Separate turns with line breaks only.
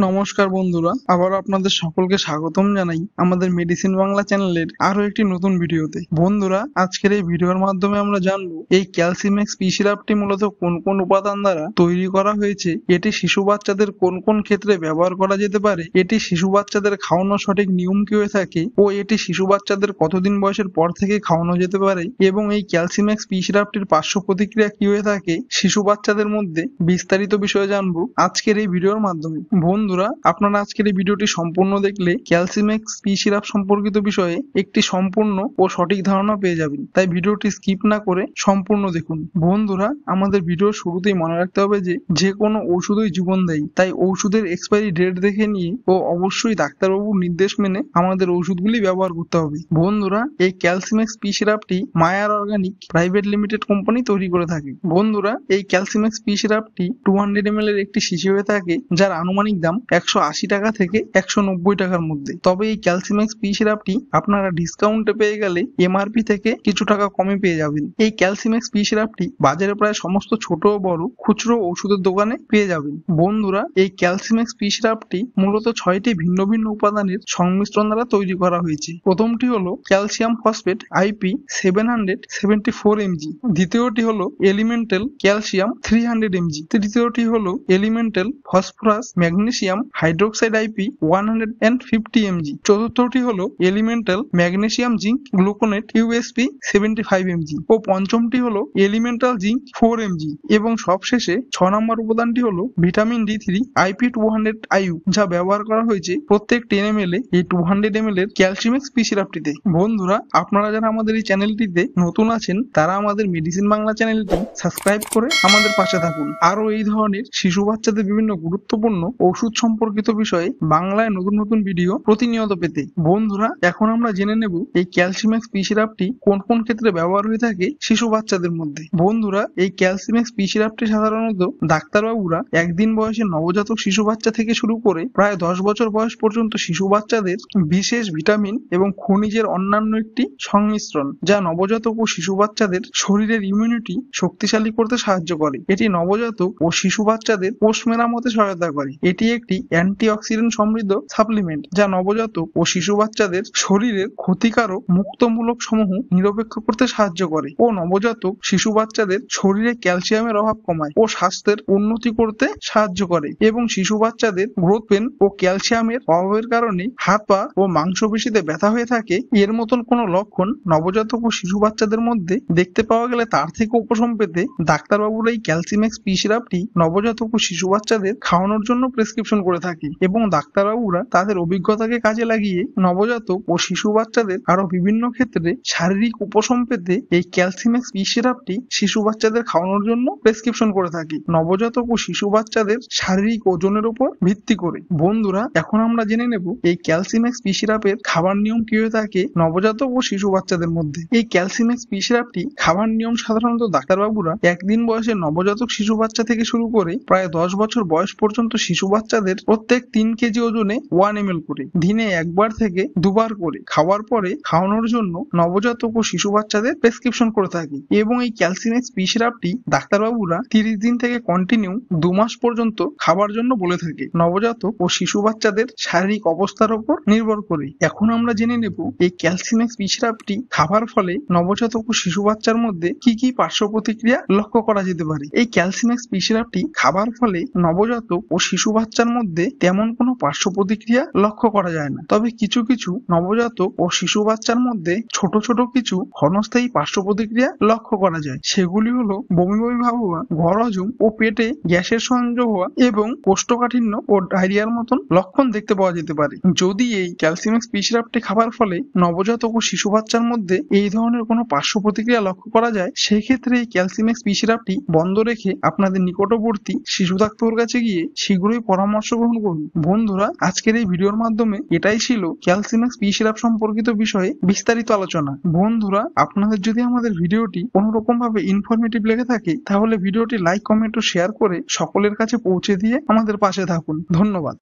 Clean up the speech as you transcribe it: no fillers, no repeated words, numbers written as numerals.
নমস্কার বন্ধুরা, আবারও আপনাদের সকলকে স্বাগতম জানাই আমাদের মেডিসিন বাংলা চ্যানেলের আরো একটি নতুন ভিডিওতে। বন্ধুরা, আজকের এই ভিডিওর মাধ্যমে আমরা জানবো এই ক্যালসিমেক্স পি সিরাপটি মূলত কোন কোন উপাদান দ্বারা তৈরি করা হয়েছে, এটি শিশু বাচ্চাদের কোন কোন ক্ষেত্রে ব্যবহার করা যেতে পারে, এটি শিশু বাচ্চাদের খাওয়ানোর সঠিক নিয়ম কি হয়ে থাকে ও এটি শিশু বাচ্চাদের কতদিন বয়সের পর থেকে খাওয়ানো যেতে পারে এবং এই ক্যালসিমেক্স পি সিরাপটির পার্শ্ব প্রতিক্রিয়া কি হয়ে থাকে শিশু বাচ্চাদের মধ্যে, বিস্তারিত বিষয়ে জানবো আজকের এই ভিডিওর মাধ্যমে। বন্ধুরা, আপনারা আজকের এই ভিডিওটি সম্পূর্ণ দেখলে ক্যালসিমেক্স পি সিরাপ সম্পর্কিত বিষয়ে একটি সম্পূর্ণ ও সঠিক ধারণা পেয়ে যাবেন, তাই ভিডিওটি স্কিপ না করে সম্পূর্ণ দেখুন। বন্ধুরা, আমাদের ভিডিওর শুরুতেই মনে রাখতে হবে যে কোনো ঔষধই জীবনদায়ী, তাই ঔষধের এক্সপায়ারি ডেট দেখে নিয়ে ও অবশ্যই ডাক্তারবাবুর নির্দেশ মেনে আমাদের ঔষধগুলি ব্যবহার করতে হবে। বন্ধুরা, এই ক্যালসিমেক্স পি সিরাপটি মায়ার অর্গানিক প্রাইভেট লিমিটেড কোম্পানি তৈরি করে থাকে। বন্ধুরা, এই ক্যালসিমেক্স পি সিরাপটি 200 ml এর একটি শিশি হয়ে থাকে, যার আনুমানিক দাম 180 টাকা থেকে 190 টাকার মধ্যে। তবে এই ক্যালসিমেক্স পি সিরাপটি আপনারা ডিসকাউন্টে পেয়ে গেলে এমআরপি থেকে কিছু টাকা কমে পেয়ে যাবেন। এই ক্যালসিমেক্স পি সিরাপটি বাজারে প্রায় সমস্ত ছোট ও বড় খুচরো ওষুধের দোকানে পেয়ে যাবেন। বন্ধুরা, এই ক্যালসিমেক্স পি সিরাপটি মূলত 6টি ভিন্ন ভিন্ন উপাদানের সংমিশ্রণ দ্বারা তৈরি করা হয়েছে। প্রথমটি হলো ক্যালসিয়াম ফসফেট আইপি 774 mg, দ্বিতীয়টি হলো এলিমেন্টাল ক্যালসিয়াম 300 mg, তৃতীয়টি হলো elemental phosphorus magnesium hydroxide IP 150 mg, চতুর্থটি হলো elemental magnesium zinc gluconate USP 75 mg ও পঞ্চমটি হলো এলিমেন্টাল জিঙ্ক 4 mg এবং সবশেষে 6 নম্বর উপাদানটি হলো ভিটামিন ডি3 আইপি 200 IU, যা ব্যবহার করা হয়েছে প্রত্যেক 10 ml এই 200 ml এর ক্যালসিমেক্স পি সিরাপটিতে। বন্ধুরা, আপনারা যারা আমাদের এই চ্যানেলটিতে নতুন আছেন তারা আমাদের মেডিসিন বাংলা চ্যানেলটি সাবস্ক্রাইব করে আমাদের পাশে থাকুন। আরো এই ধরনের শিশু বাচ্চাদের বিভিন্ন গুরুত্বপূর্ণ ওষুধ সম্পর্কিত বিষয়ে বাংলায় নতুন নতুন ভিডিও প্রতিনিয়ত পেতে। বন্ধুরা, এখন আমরা জেনে নেব এই ক্যালসিমেক্স পি সিরাপটি কোন কোন ক্ষেত্রে ব্যবহার হয়ে থাকে শিশু বাচ্চাদের মধ্যে। বন্ধুরা, এই ক্যালসিমেক্স পি সিরাপটি সাধারণত ডাক্তারবাবুরা একদিন বয়সে নবজাতক শিশু বাচ্চা থেকে শুরু করে প্রায় 10 বছর বয়স পর্যন্ত শিশু বাচ্চাদের বিশেষ ভিটামিন এবং খনিজের অন্যান্য একটি সংমিশ্রণ, যা নবজাতক ও শিশু বাচ্চাদের শরীরের ইমিউনিটি শক্তিশালী করতে সাহায্য করে। এটি নবজাতক ও শিশু বাচ্চাদের কোষ মেরামতে সহায়তা করে। এটি একটি অ্যান্টিঅক্সিডেন্ট সমৃদ্ধ সাপ্লিমেন্ট, যা নবজাতক ও শিশু বাচ্চাদের শরীরের ক্ষতিকারক মুক্তমূলক সমূহ নিরপেক্ষ করতে সাহায্য করে ও নবজাতক শিশু বাচ্চাদের শরীরে ক্যালসিয়ামের অভাব কমায় ও স্বাস্থ্যের উন্নতি করতে সাহায্য করে এবং শিশু বাচ্চাদের গ্রোথ পেন ও ক্যালসিয়ামের অভাবের কারণে হাত পা ও মাংসপেশিতে ব্যথা হয়ে থাকে, এর মতন কোনো লক্ষণ নবজাতক ও শিশু বাচ্চাদের মধ্যে দেখতে পাওয়া গেলে তার থেকে উপশম পেতে ডাক্তারবাবুরা এই ক্যালসিমেক্স পি সিরাপটি নবজাতক ও শিশু বাচ্চাদের খাওয়ানোর জন্য প্রেসক্রিপশন করে থাকে এবং ডাক্তারবাবুরা তাদের অভিজ্ঞতাকে কাজে লাগিয়ে নবজাতক ও শিশু বাচ্চাদের আরো বিভিন্ন ক্ষেত্রে শারীরিক উপশম পেতে এই ক্যালসিমেক্স পি সিরাপটি শিশু বাচ্চাদের খাওয়ানোর জন্য প্রেসক্রিপশন করে থাকে, নবজাতক ও শিশু বাচ্চাদের শারীরিক ওজনের উপর ভিত্তি করে। বন্ধুরা, এখন আমরা জেনে নেব এই ক্যালসিমেক্স পি সিরাপের খাবার নিয়ম কি হয়ে থাকে নবজাতক ও শিশু বাচ্চাদের মধ্যে। এই ক্যালসিমেক্স পি সিরাপটি খাবার নিয়ম সাধারণত ডাক্তারবাবুরা একদিন বয়সে নবজাতক শিশু বাচ্চা থেকে শুরু করে প্রায় 10 বছর বয়স পর্যন্ত শিশু বাচ্চাদের প্রত্যেক 3 কেজি ওজনে 1 ml করে দিনে একবার থেকে দুবার করে খাওয়ার পরে খাওয়ানোর জন্য নবজাতক ও শিশু বাচ্চাদের প্রেসক্রিপশন করে থাকে এবং এই ক্যালসিমেক্স পি সিরাপটি ডাক্তারবাবুরা 30 দিন থেকে কন্টিনিউ 2 মাস পর্যন্ত খাবার জন্য বলে থাকে, নবজাতক ও শিশু বাচ্চাদের শারীরিক অবস্থার উপর নির্ভর করে। এখন আমরা জেনে নেব এই ক্যালসিমেক্স পি সিরাপটি খাবার ফলে নবজাতক ও শিশু বাচ্চার মধ্যে কি কি পার্শ্ব প্রতিক্রিয়া লক্ষ্য করা যেতে পারে। এই ক্যালসিমেক্স পি সিরাপটি খাবার ফলে নবজাতক ও শিশু বাচ্চার মধ্যে তেমন কোনো পার্শ্ব প্রতিক্রিয়া লক্ষ্য করা যায় না, তবে কিছু কিছু নবজাতক ও শিশু বাচ্চার মধ্যে ছোট ছোট কিছু ক্ষণস্থায়ী পার্শ্ব প্রতিক্রিয়া লক্ষ্য করা যায়। সেগুলি হলো বমি বমি ভাব হওয়া, ঘর হজম ও পেটে গ্যাসের সংযোগ হওয়া এবং কোষ্ঠকাঠিন্য ও ডায়রিয়ার মতন লক্ষণ দেখতে পাওয়া যেতে পারে। যদি এই ক্যালসিমেক্স পি সিরাপটি খাবার ফলে নবজাতক ও শিশু বাচ্চার মধ্যে এই ধরনের কোনো পার্শ্ব প্রতিক্রিয়া লক্ষ্য করা যায়, সেই ক্ষেত্রে এই ক্যালসিমেক্স পি সিরাপটি বন্ধ রেখে আপনাদের নিকটবর্তী শিশু ডাক্তারের কাছে গিয়ে শীঘ্রই পরামর্শ গ্রহণ করুন। বন্ধুরা, আজকের এই ভিডিওর মাধ্যমে এটাই ছিল ক্যালসিমেক্স পি সিরাপ সম্পর্কিত বিষয়ে বিস্তারিত আলোচনা। বন্ধুরা, আপনাদের যদি আমাদের ভিডিওটি কোনো রকম ভাবে ইনফরমেটিভ লেগে থাকে তাহলে ভিডিওটি লাইক, কমেন্ট ও শেয়ার করে সকলের কাছে পৌঁছে দিয়ে আমাদের পাশে থাকুন। ধন্যবাদ।